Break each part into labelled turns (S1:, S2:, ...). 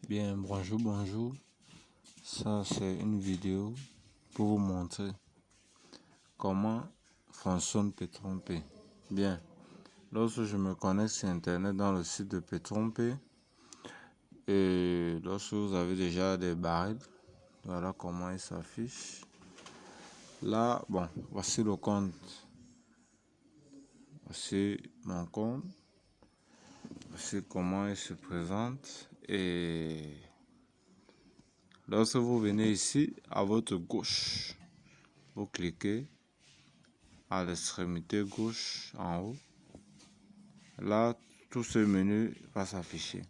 S1: Bien, bonjour. Ça, c'est une vidéo pour vous montrer comment fonctionne Petronpay. Bien, lorsque je me connecte sur Internet dans le site de Petronpay, et lorsque vous avez déjà des barils, voilà comment il s'affiche. Là, bon, voici le compte. Voici mon compte. Voici comment il se présente. Et lorsque vous venez ici, à votre gauche, vous cliquez à l'extrémité gauche en haut. Là, tout ce menu va s'afficher.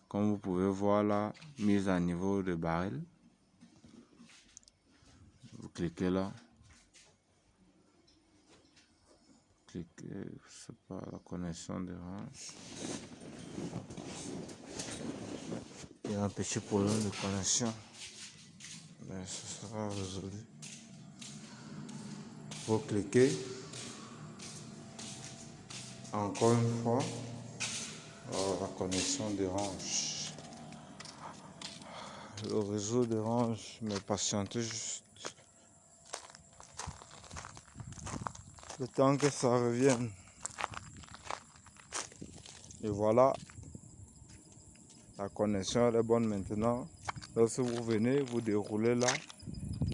S1: Comme vous pouvez voir là, mise à niveau de baril. Vous cliquez là. Cliquez, c'est pas la connexion de range. Il y a un petit problème de connexion, mais ce sera résolu. Vous cliquez encore une fois. Oh, la connexion dérange. Le réseau dérange, mais patientez juste le temps que ça revienne. Et voilà, la connexion elle est bonne maintenant. Lorsque vous venez, vous déroulez là.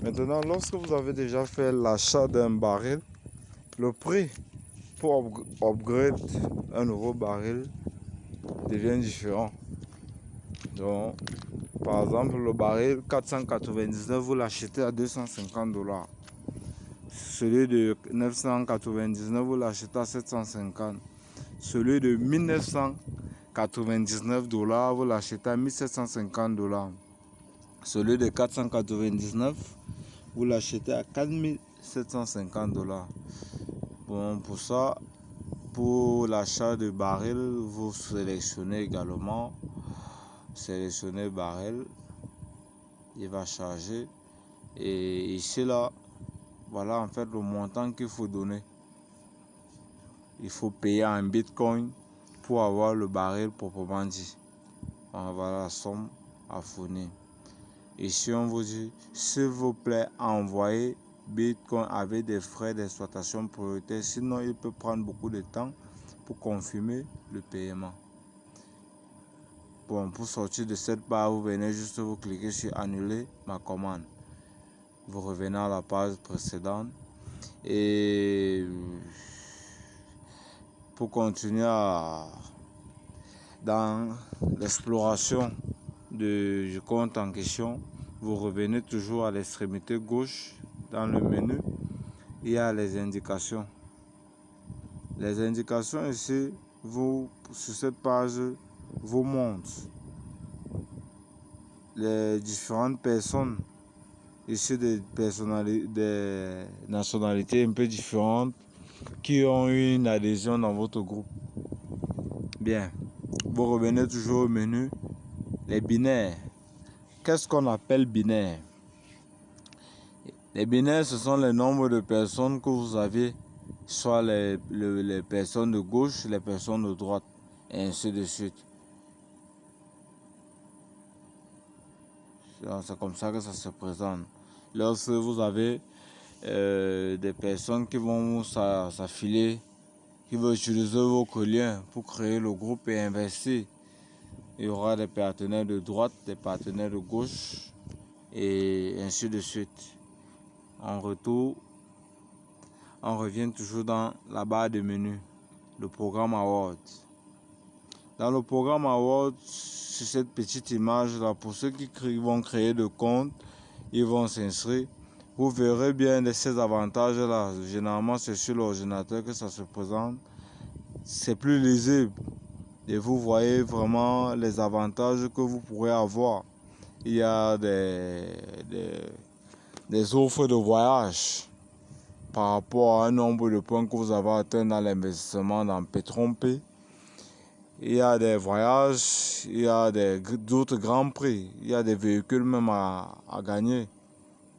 S1: Maintenant, lorsque vous avez déjà fait l'achat d'un baril, le prix pour upgrade un nouveau baril devient différent. Donc, par exemple, le baril 499, vous l'achetez à 250 $. Celui de 999, vous l'achetez à 750. Celui de 1999 $, vous l'achetez à 1750 $. Celui de 499, vous l'achetez à 4750 $. Bon, pour ça, pour l'achat de baril, vous sélectionnez également. Sélectionnez baril, il va charger. Et ici là, voilà en fait le montant qu'il faut donner. Il faut payer en bitcoin pour avoir le baril proprement dit. Voilà la somme à fournir. Ici on vous dit, s'il vous plaît, envoyez bitcoin avec des frais d'exploitation prioritaires. Sinon, il peut prendre beaucoup de temps pour confirmer le paiement. Bon, pour sortir de cette barre, vous venez juste vous cliquer sur annuler ma commande. Vous revenez à la page précédente et pour continuer dans l'exploration du compte en question, vous revenez toujours à l'extrémité gauche dans le menu. Il y a les indications. Les indications ici, sur cette page, vous montrent les différentes personnes ici, des nationalités un peu différentes qui ont eu une adhésion dans votre groupe. Bien, vous revenez toujours au menu. Les binaires. Qu'est-ce qu'on appelle binaire? Les binaires, ce sont les nombres de personnes que vous avez, soit les personnes de gauche, les personnes de droite, et ainsi de suite. C'est comme ça que ça se présente. Lorsque vous avez des personnes qui vont s'affiler, qui vont utiliser vos liens pour créer le groupe et investir, il y aura des partenaires de droite, des partenaires de gauche, et ainsi de suite. En retour, on revient toujours dans la barre de menu, le programme Award. Dans le programme Award, sur cette petite image là, pour ceux qui vont créer de compte, ils vont s'inscrire. Vous verrez bien de ces avantages là. Généralement, c'est sur l'ordinateur que ça se présente. C'est plus lisible et vous voyez vraiment les avantages que vous pourrez avoir. Il y a des offres de voyage par rapport à un nombre de points que vous avez atteint dans l'investissement dans Petronpay. Il y a des voyages, il y a d'autres grands prix, il y a des véhicules même à gagner.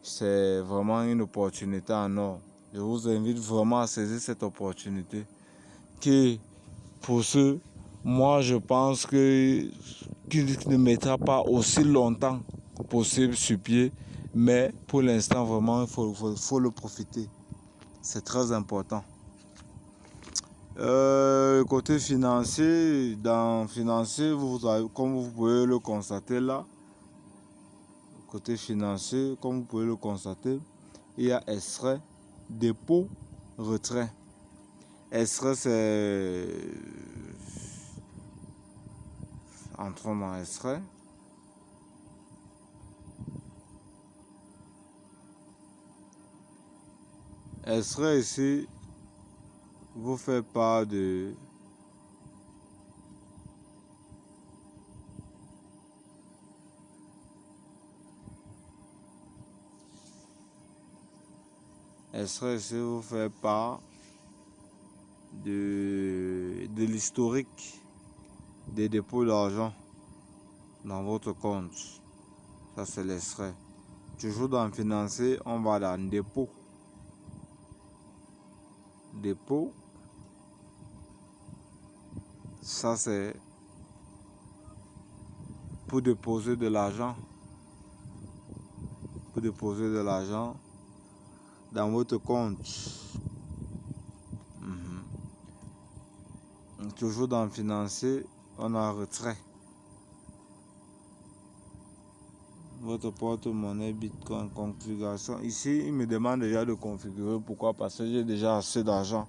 S1: C'est vraiment une opportunité en or. Je vous invite vraiment à saisir cette opportunité. Qui, pour ceux, moi je pense que qui ne mettra pas aussi longtemps possible sur pied, mais pour l'instant vraiment il faut le profiter, c'est très important. Côté financier, dans financier, comme vous pouvez le constater là, côté financier, comme vous pouvez le constater, il y a extrait, dépôt, retrait. Extrait, c'est entrons dans extrait. Extrait ici vous fait part de extrait ici vous fait part de l'historique des dépôts d'argent dans votre compte. Ça c'est l'extrait. Toujours dans financer, on va dans dépôt. Dépôt. Ça c'est pour déposer de l'argent. Pour déposer de l'argent dans votre compte. Toujours dans financer, on a retrait. Votre porte-monnaie Bitcoin configuration. Ici, il me demande déjà de configurer. Pourquoi? Parce que j'ai déjà assez d'argent.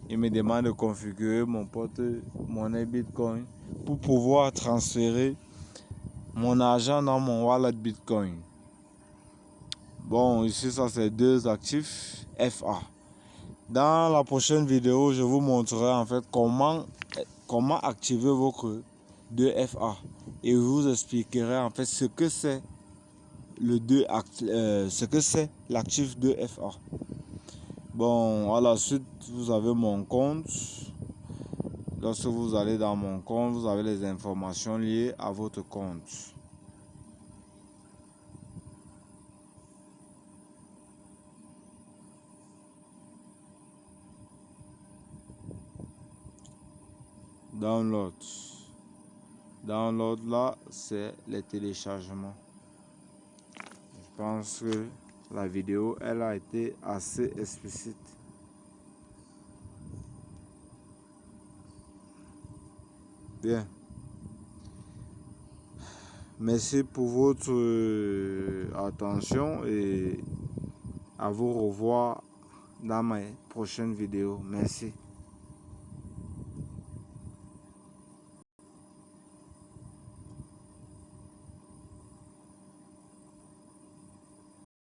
S1: Il me demande de configurer mon porte-monnaie Bitcoin pour pouvoir transférer mon argent dans mon wallet Bitcoin. Bon, ici, ça c'est deux actifs FA. Dans la prochaine vidéo, je vous montrerai en fait comment activer votre 2FA et je vous expliquerai en fait ce que c'est ce que c'est l'actif 2FA. Bon, à la suite, vous avez mon compte. Lorsque vous allez dans mon compte, vous avez les informations liées à votre compte. Download. Download là, c'est les téléchargements. Je pense que la vidéo, elle a été assez explicite. Bien. Merci pour votre attention et à vous revoir dans mes prochaines vidéos. Merci.